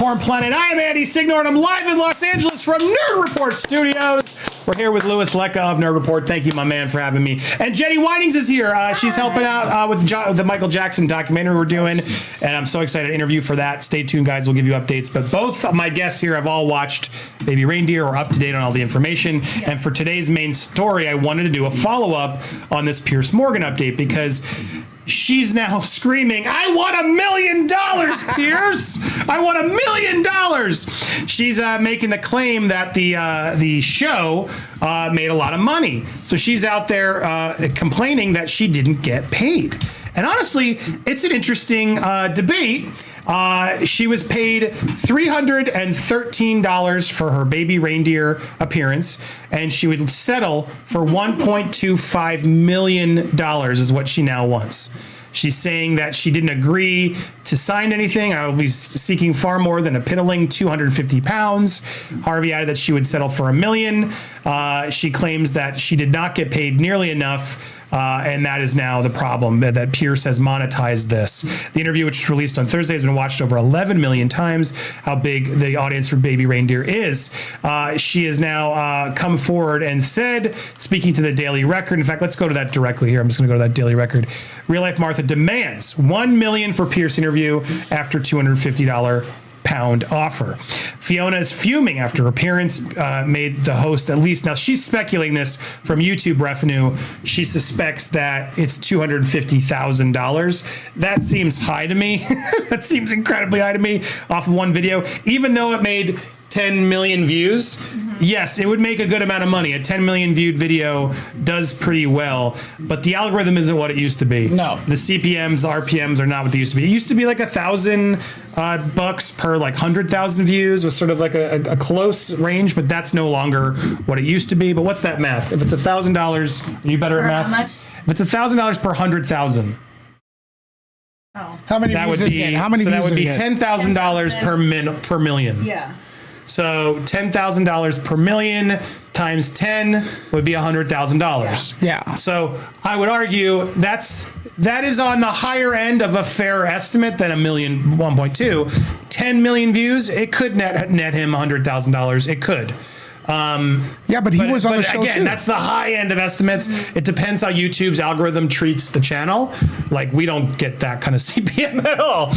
Popcorn Planet. I'm Andy Signor, and I'm live in Los Angeles from Nerd Report Studios. We're here with Louis Lecca of Nerd Report. Thank you, my man, for having me. And Jenny Winings is here. She's helping out with the Michael Jackson documentary we're doing, and I'm so excited to interview for that. Stay tuned, guys. We'll give you updates. But both of my guests here have all watched Baby Reindeer or up to date on all the information. Yes. And for today's main story, I wanted to do a follow-up on this Piers Morgan update because she's now screaming, I want $1 million, Piers! I want $1 million! She's making the claim that the show made a lot of money. So she's out there complaining that she didn't get paid. And honestly, it's an interesting debate. She was paid $313 for her Baby Reindeer appearance, and she would settle for $1.25 million is what she now wants. She's saying that she didn't agree to sign anything. I will be seeking far more than a piddling 250 pounds. Harvey added that she would settle for $1 million. She claims that she did not get paid nearly enough. And that is now the problem, that Piers has monetized this. The interview, which was released on Thursday, has been watched over 11 million times. How big the audience for Baby Reindeer is. She has now come forward and said, speaking to the Daily Record, in fact, let's go to that directly here. I'm just going to go to that Daily Record. Real Life Martha demands $1 million for Piers interview after $250 pound offer. Fiona is fuming after appearance made the host at least. Now, she's speculating this from YouTube revenue. She suspects that it's $250,000. That seems high to me. That seems incredibly high to me off of one video, even though it made 10 million views. Yes, it would make a good amount of money. A 10 million viewed video does pretty well, but the algorithm isn't what it used to be. No. The CPMs, RPMs are not what they used to be. It used to be like $1,000 per like 100,000 views was sort of like a close range, but that's no longer what it used to be. But what's that math? If it's $1,000, are you better at math? How much? If it's $1,000 per 100,000. Oh. How many that views would be, again? How many so views that would be $10,000 per million. Yeah. So $10,000 per million times 10 would be $100,000. Yeah. So I would argue that is on the higher end of a fair estimate than $1 million, 1.2. 10 million views, it could net him $100,000. It could. Yeah, but he was on the show again, too. That's the high end of estimates. It depends how YouTube's algorithm treats the channel. Like, we don't get that kind of CPM at all.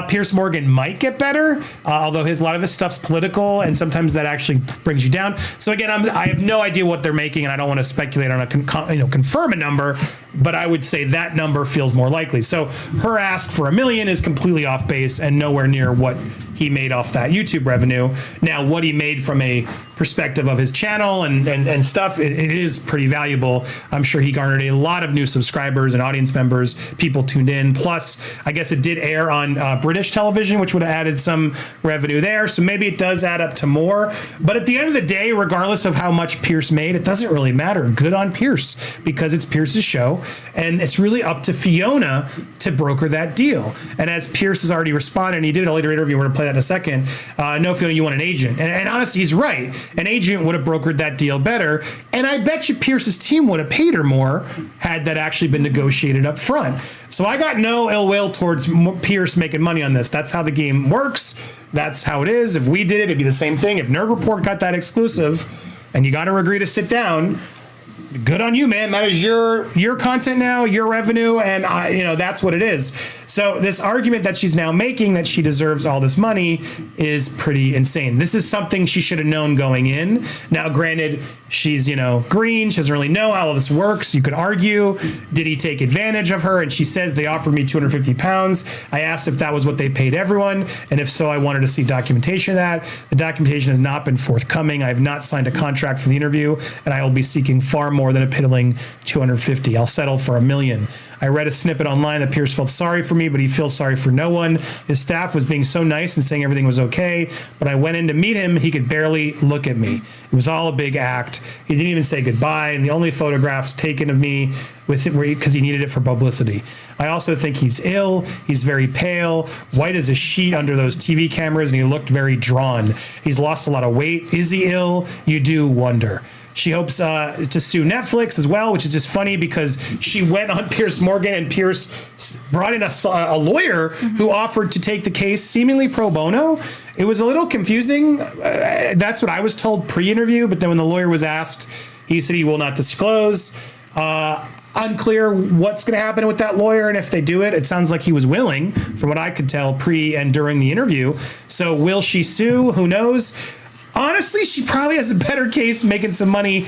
Piers Morgan might get better, although a lot of his stuff's political, and sometimes that actually brings you down. So again, I have no idea what they're making, and I don't want to speculate on confirm a number, but I would say that number feels more likely. So her ask for $1 million is completely off base and nowhere near what he made off that YouTube revenue. Now, what he made from a perspective of his channel and stuff, it is pretty valuable. I'm sure he garnered a lot of new subscribers and audience members. People tuned in. Plus, I guess it did air on British television, which would have added some revenue there. So maybe it does add up to more. But at the end of the day, regardless of how much Piers made, it doesn't really matter. Good on Piers, because it's Piers's show. And it's really up to Fiona to broker that deal. And as Piers has already responded, and he did a later interview, we're going to play that in a second. No, Fiona, you want an agent. And honestly, he's right. An agent would have brokered that deal better. And I bet you Piers's team would have paid her more had that actually been negotiated up front. So I got no ill will towards Piers making money on this. That's how the game works. That's how it is. If we did it, it'd be the same thing. If Nerd Report got that exclusive and you got to agree to sit down, good on you, man. That is your content now, your revenue, and that's what it is. So this argument that she's now making that she deserves all this money is pretty insane. This is something she should have known going in. Now, granted, she's green. She doesn't really know how all this works. You could argue, did he take advantage of her? And she says they offered me 250 pounds. I asked if that was what they paid everyone, and if so, I wanted to see documentation of that. The documentation has not been forthcoming. I have not signed a contract for the interview, and I will be seeking far more than a piddling 250. I'll settle for $1 million. I read a snippet online that Piers felt sorry for me, but he feels sorry for no one. His staff was being so nice and saying everything was okay, but I went in to meet him. He could barely look at me. It was all a big act. He didn't even say goodbye, and the only photographs taken of me with it were because he needed it for publicity. I also think he's ill. He's very pale, white as a sheet under those TV cameras, and he looked very drawn. He's lost a lot of weight. Is he ill? You do wonder. She hopes to sue Netflix as well, which is just funny because she went on Piers Morgan and Piers brought in a lawyer who offered to take the case seemingly pro bono. it was a little confusing. That's what I was told pre-interview, but then when the lawyer was asked, he said he will not disclose. Unclear what's going to happen with that lawyer, and if they do it, it sounds like he was willing, from what I could tell, pre and during the interview. So will she sue? Who knows? Honestly, she probably has a better case making some money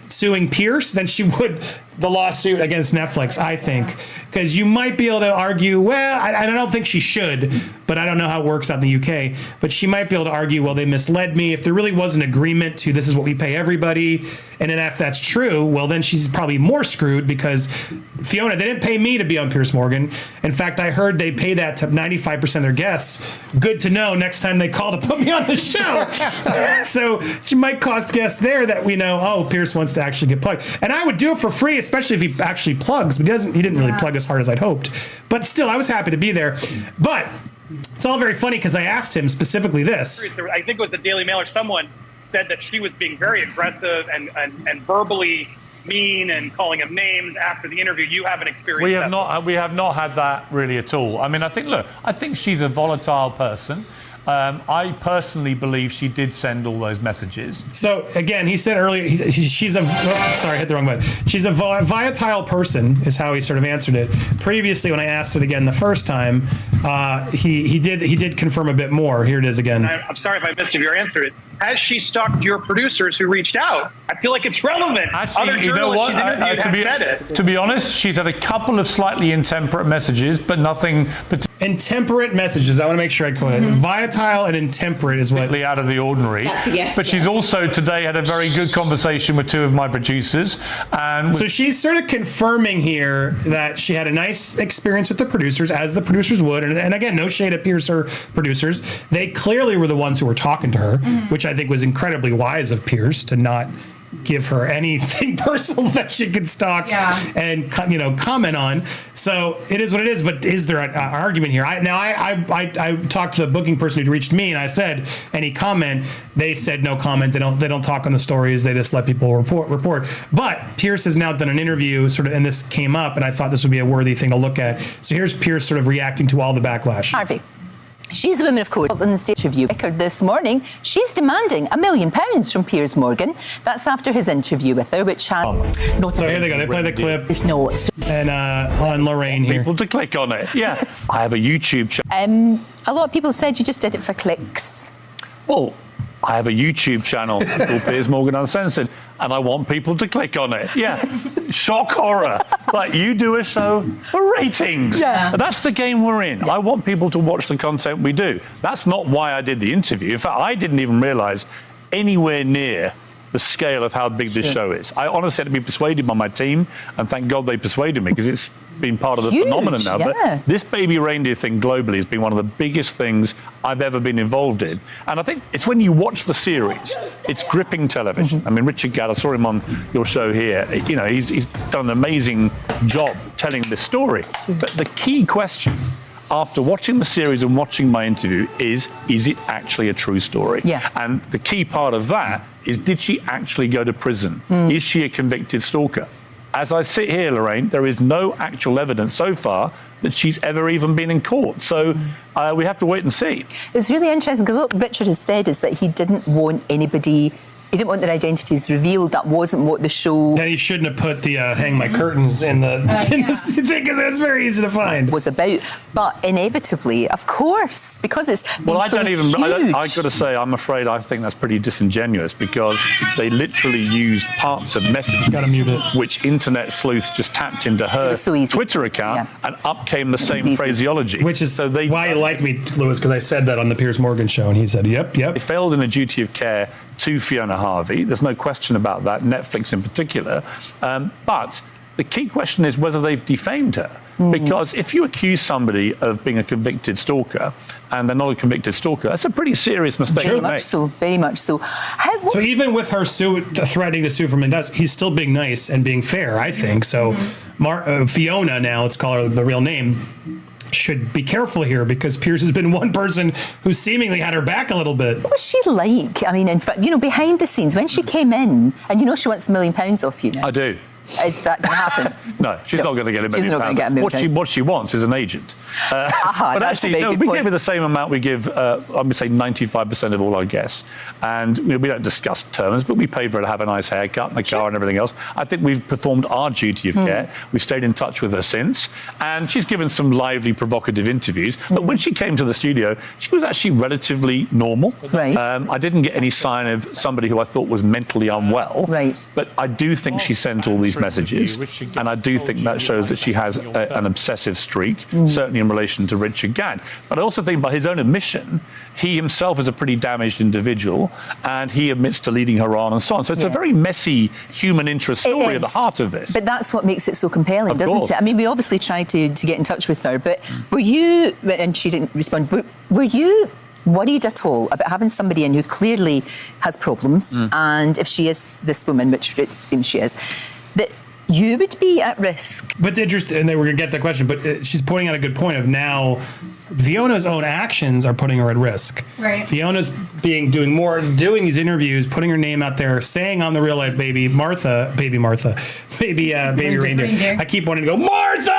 suing Pierce than she would the lawsuit against Netflix, I think. Because you might be able to argue, well, I don't think she should, but I don't know how it works out in the UK. But she might be able to argue, well, they misled me. If there really was an agreement to this is what we pay everybody, and then if that's true, well, then she's probably more screwed because Fiona, they didn't pay me to be on Piers Morgan. In fact, I heard they pay that to 95% of their guests. Good to know next time they call to put me on the show. So she might cost guests there that we know, oh, Piers wants to actually get plugged. And I would do it for free, especially if he actually plugs, but he didn't really plug as hard as I'd hoped. But still, I was happy to be there. But it's all very funny because I asked him specifically this. I think it was the Daily Mail or someone said that she was being very aggressive and verbally mean and calling him names after the interview. You haven't experienced that. We have not had that really at all. I mean, I think she's a volatile person. I personally believe she did send all those messages. So again, he said earlier, she's a, sorry, I hit the wrong button. She's a volatile person is how he sort of answered it. Previously, when I asked it again the first time, he did confirm a bit more. Here it is again. I'm sorry if I missed if you answered it. Has she stalked your producers who reached out? I feel like it's relevant. Actually, other journalists she's interviewed have said it. To be honest, she's had a couple of slightly intemperate messages, but nothing intemperate messages. I want to make sure I quote it. Volatile and intemperate is what out of the ordinary. Yes, but she's also today had a very good conversation with two of my producers, and so she's sort of confirming here that she had a nice experience with the producers, as the producers would. And again, no shade at Piers or producers. They clearly were the ones who were talking to her, which I think was incredibly wise of Piers to not give her anything personal that she could stalk and comment on. So it is what it is. But is there an argument here? I talked to the booking person who reached me, and I said, any comment? They said no comment. They don't talk on the stories. They just let people report. But Piers has now done an interview, sort of, and this came up, and I thought this would be a worthy thing to look at. So here's Piers sort of reacting to all the backlash. Harvey. She's the woman of code on the stage review record this morning. She's demanding £1 million from Piers Morgan. That's after his interview with her, which had So here they go. They play the clip. And on Lorraine here. People to click on it. Yeah. I have a YouTube channel. A lot of people said you just did it for clicks. Well, I have a YouTube channel called Piers Morgan Uncensored, and I want people to click on it. Yeah. Shock horror. Like, you do a show for ratings. Yeah. That's the game we're in. I want people to watch the content we do. That's not why I did the interview. In fact, I didn't even realize anywhere near the scale of how big this show is. I honestly had to be persuaded by my team, and thank God they persuaded me, because it's been part of the phenomenon now. But this Baby Reindeer thing globally has been one of the biggest things I've ever been involved in. And I think it's when you watch the series, it's gripping television. I mean, Richard Gadd, I saw him on your show here. You know, he's done an amazing job telling this story. But the key question after watching the series and watching my interview is it actually a true story? Yeah. And the key part of that is, did she actually go to prison? Is she a convicted stalker? As I sit here, Lorraine, there is no actual evidence so far that she's ever even been in court. So we have to wait and see. It's really interesting, because what Richard has said is that he didn't want anybody... He didn't want their identities revealed. That wasn't what the show... Then he shouldn't have put the hang my curtains in the thing, because it's very easy to find. ...was about. But inevitably, of course, because it's been I got to say, I'm afraid I think that's pretty disingenuous, because they literally used parts of messages which internet sleuths just tapped into her Twitter account, and up came the same phraseology. Which is why he liked me, Lewis, because I said that on the Piers Morgan show, and he said, yep. They failed in a duty of care to Fiona Harvey. There's no question about that, Netflix in particular. But the key question is whether they've defamed her. Because if you accuse somebody of being a convicted stalker and they're not a convicted stalker, that's a pretty serious mistake to make. Very much so. So even with her threatening to sue for Mendoza, he's still being nice and being fair, I think. So Fiona, now let's call her the real name, should be careful here, because Piers has been one person who seemingly had her back a little bit. What was she like? I mean, in fact, behind the scenes, when she came in, and she wants £1 million off you now. I do. Is that going to happen? No, she's not going to get £1 million. She's not going to get £1 million. What she wants is an agent. But actually, no, we give her the same amount we give, I would say, 95% of all our guests. And we don't discuss terms, but we pay for her to have a nice haircut and a car and everything else. I think we've performed our duty of care. We've stayed in touch with her since. And she's given some lively, provocative interviews. But when she came to the studio, she was actually relatively normal. Right. I didn't get any sign of somebody who I thought was mentally unwell. Right. But I do think she sent all these messages. And I do think that shows that she has an obsessive streak, certainly in relation to Richard Gadd. But I also think by his own admission, he himself is a pretty damaged individual, and he admits to leading her on and so on. So it's a very messy human interest story at the heart of this. But that's what makes it so compelling, doesn't it? I mean, we obviously tried to get in touch with her, but were you, and she didn't respond, were you worried at all about having somebody in who clearly has problems, and if she is this woman, which it seems she is, that you would be at risk? But the interest, and they were going to get that question, but she's pointing out a good point of now Fiona's own actions are putting her at risk. Right. Fiona's doing these interviews, putting her name out there, saying I'm the real life baby Reindeer. I keep wanting to go, Martha!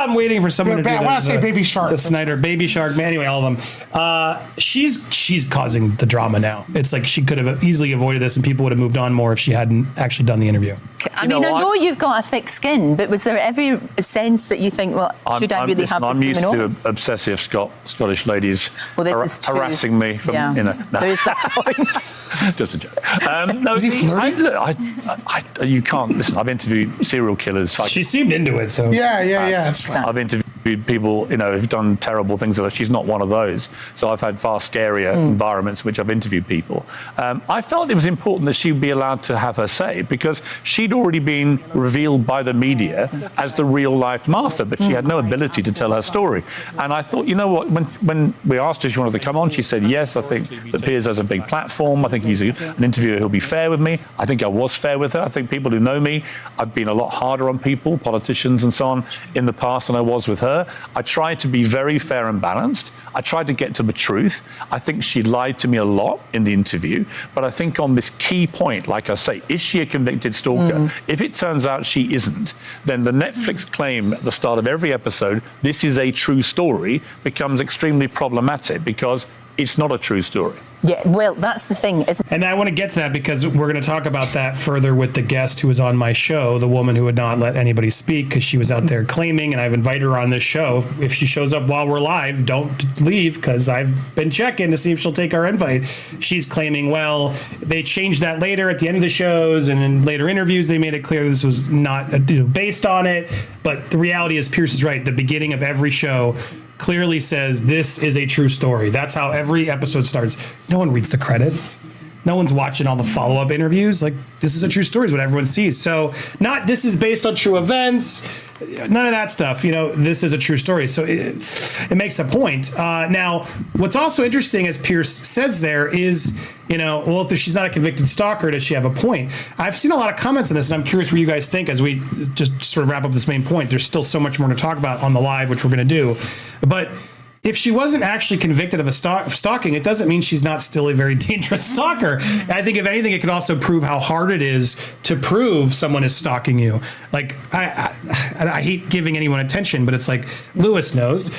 I'm waiting for someone to do that. I want to say Baby Shark. The Snyder, Baby Shark. Anyway, all of them. She's causing the drama now. It's like she could have easily avoided this and people would have moved on more if she hadn't actually done the interview. I know you've got a thick skin, but was there every sense that you think, well, should I really have this I'm used woman to obsessive Scottish ladies harassing me from, No. There is that point. Just a joke. No, is he flirting? You can't listen. I've interviewed serial killers. She seemed into it, so yeah. That's fine. I've interviewed people, who've done terrible things. She's not one of those. So I've had far scarier environments in which I've interviewed people. I felt it was important that she'd be allowed to have her say because she'd already been revealed by the media as the real life Martha, but she had no ability to tell her story. And I thought, you know what, when we asked her if she wanted to come on, she said, yes, I think that Piers has a big platform. I think he's an interviewer who'll be fair with me. I think I was fair with her. I think people who know me, I've been a lot harder on people, politicians and so on, in the past than I was with her. I tried to be very fair and balanced. I tried to get to the truth. I think she lied to me a lot in the interview, but I think on this key point, like I say, is she a convicted stalker? If it turns out she isn't, then the Netflix claim at the start of every episode, this is a true story, becomes extremely problematic because it's not a true story. Yeah, well, that's the thing, isn't it? And I want to get to that because we're going to talk about that further with the guest who was on my show, the woman who would not let anybody speak because she was out there claiming, and I've invited her on this show. If she shows up while we're live, don't leave because I've been checking to see if she'll take our invite. She's claiming, well, they changed that later at the end of the shows and in later interviews, they made it clear this was not based on it. But the reality is Piers is right. The beginning of every show clearly says this is a true story. That's how every episode starts. No one reads the credits. No one's watching all the follow-up interviews. Like, this is a true story is what everyone sees. So this is based on true events. None of that stuff. This is a true story. So it makes a point. Now, what's also interesting, as Piers says there, is, well, if she's not a convicted stalker, does she have a point? I've seen a lot of comments on this, and I'm curious what you guys think as we just sort of wrap up this main point. There's still so much more to talk about on the live, which we're going to do. But if she wasn't actually convicted of stalking, it doesn't mean she's not still a very dangerous stalker. I think, if anything, it could also prove how hard it is to prove someone is stalking you. Like, I hate giving anyone attention, but it's like Lewis knows.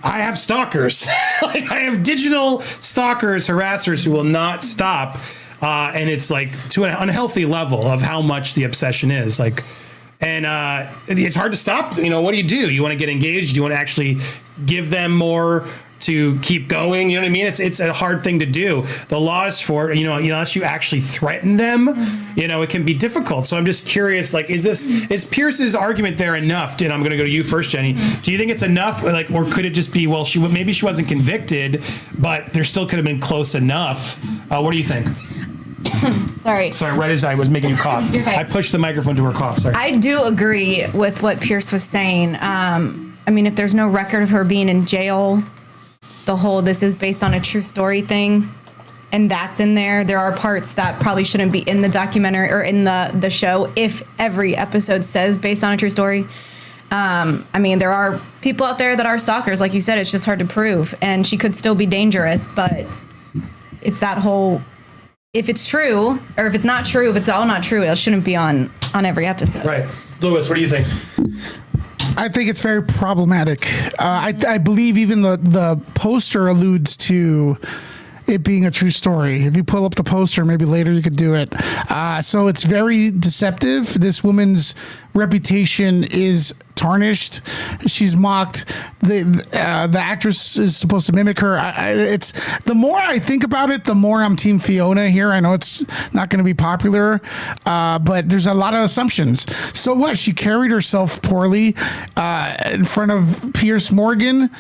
I have stalkers. Like, I have digital stalkers, harassers who will not stop. And it's like to an unhealthy level of how much the obsession is. Like, and it's hard to stop. What do? You want to get engaged? Do you want to actually give them more to keep going? You know what I mean? It's a hard thing to do. The law is for, unless you actually threaten them, it can be difficult. So I'm just curious, like, is Pierce's argument there enough? And I'm going to go to you first, Jenny. Do you think it's enough? Like, or could it just be, well, maybe she wasn't convicted, but there still could have been close enough? What do you think? Sorry, right as I was making you cough. Okay. I pushed the microphone to her cough. Sorry. I do agree with what Piers was saying. If there's no record of her being in jail, the whole this is based on a true story thing, and that's in there. There are parts that probably shouldn't be in the documentary or in the show if every episode says based on a true story. There are people out there that are stalkers. Like you said, it's just hard to prove. And she could still be dangerous, but it's that whole if it's true, or if it's not true, if it's all not true, it shouldn't be on every episode. Right. Lewis, what do you think? I think it's very problematic. I believe even the poster alludes to it being a true story. If you pull up the poster, maybe later you could do it. So it's very deceptive. This woman's reputation is tarnished. She's mocked. The actress is supposed to mimic her. It's the more I think about it, the more I'm Team Fiona here. I know it's not going to be popular, but there's a lot of assumptions. So what? She carried herself poorly in front of Piers Morgan.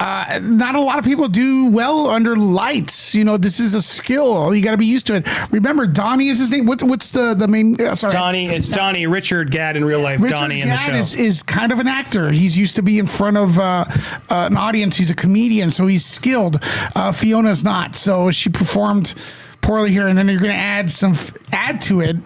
Not a lot of people do well under lights. This is a skill. You got to be used to it. Remember, Donnie is his name. What's the main? Sorry, Donnie. It's Donnie. Richard Gadd in real life. Richard Donnie Gadd in the show is kind of an actor. He's used to be in front of an audience. He's a comedian, so he's skilled. Fiona's not, so she performed poorly here. And then you're going to add to it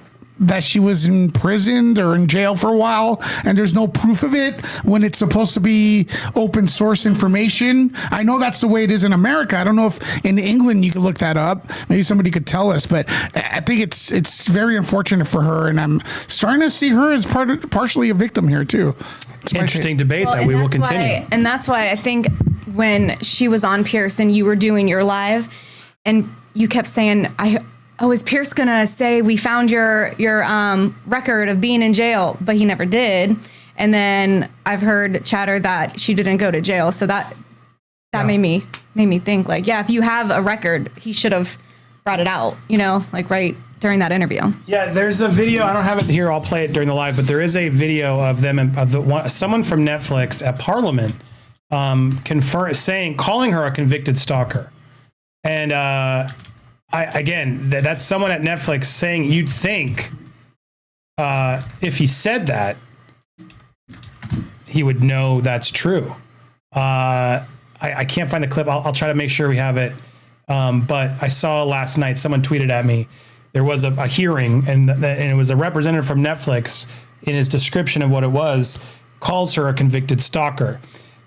that she was imprisoned or in jail for a while, and there's no proof of it when it's supposed to be open source information. I know that's the way it is in America. I don't know if in England you could look that up. Maybe somebody could tell us, but I think it's very unfortunate for her, and I'm starting to see her as partially a victim here too. It's interesting debate that we will continue. And that's why I think when she was on Pierce and you were doing your live, and you kept saying, is Pierce gonna say we found your record of being in jail? But he never did. And then I've heard chatter that she didn't go to jail. So that made me think if you have a record, he should have brought it out, right during that interview. Yeah, there's a video. I don't have it here. I'll play it during the live. But there is a video of them someone from Netflix at Parliament calling her a convicted stalker, and. That's someone at Netflix saying you'd think if he said that, he would know that's true. I can't find the clip. I'll try to make sure we have it. But I saw last night, someone tweeted at me, there was a hearing and it was a representative from Netflix in his description of what it was, calls her a convicted stalker.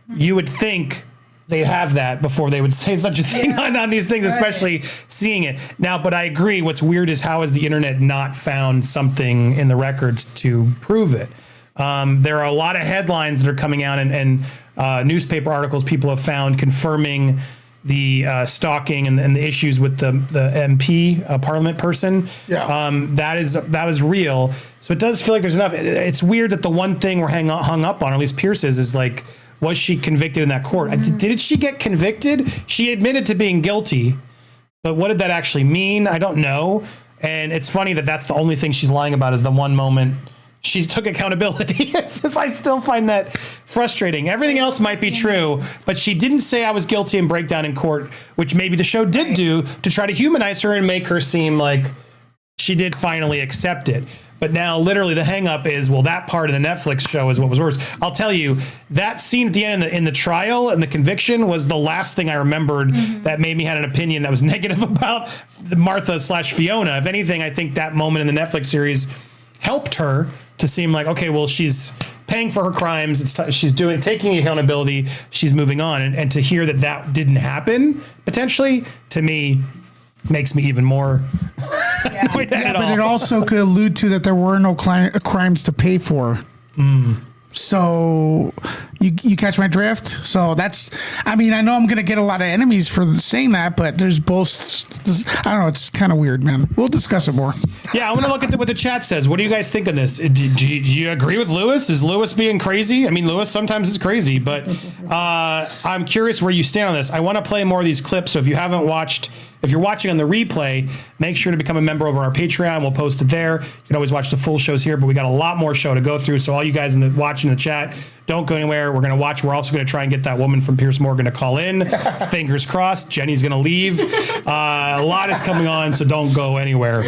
You would think they have that before they would say such a thing on these things, especially seeing it now. But I agree. What's weird is how has the internet not found something in the records to prove it? There are a lot of headlines that are coming out and newspaper articles people have found confirming the stalking and the issues with the MP Parliament person. That was real. So it does feel like there's enough. It's weird that the one thing we're hung up on, or at least Pierce is like, was she convicted in that court? Mm-hmm. Did she get convicted? She admitted to being guilty, but what did that actually mean? I don't know. And it's funny that that's the only thing she's lying about is the one moment she took accountability. I still find that frustrating. Everything else might be true, but she didn't say I was guilty and break down in court, which maybe the show did do to try to humanize her and make her seem like she did finally accept it. But now literally the hang up is, well, that part of the Netflix show is what was worse. I'll tell you, that scene at the end in the trial and the conviction was the last thing I remembered that made me had an opinion that was negative about Martha/Fiona. If anything, I think that moment in the Netflix series helped her to seem like, okay, well, she's paying for her crimes. She's taking accountability. She's moving on. And to hear that didn't happen, potentially, to me, makes me even more. But it also could allude to that there were no crimes to pay for. So you catch my drift. So I know I'm going to get a lot of enemies for saying that, but there's both. I don't know. It's kind of weird, man. We'll discuss it more. Yeah, I want to look at what the chat says. What do you guys think of this? Do you agree with Lewis? Is Lewis being crazy? Lewis sometimes is crazy, but I'm curious where you stand on this. I want to play more of these clips. So if you're watching on the replay, make sure to become a member over our Patreon. We'll post it there. You can always watch the full shows here, but we got a lot more show to go through. So all you guys watching the chat, don't go anywhere. We're going to watch. We're also going to try and get that woman from Piers Morgan to call in. Fingers crossed. Jenny's going to leave. A lot is coming on, so don't go anywhere.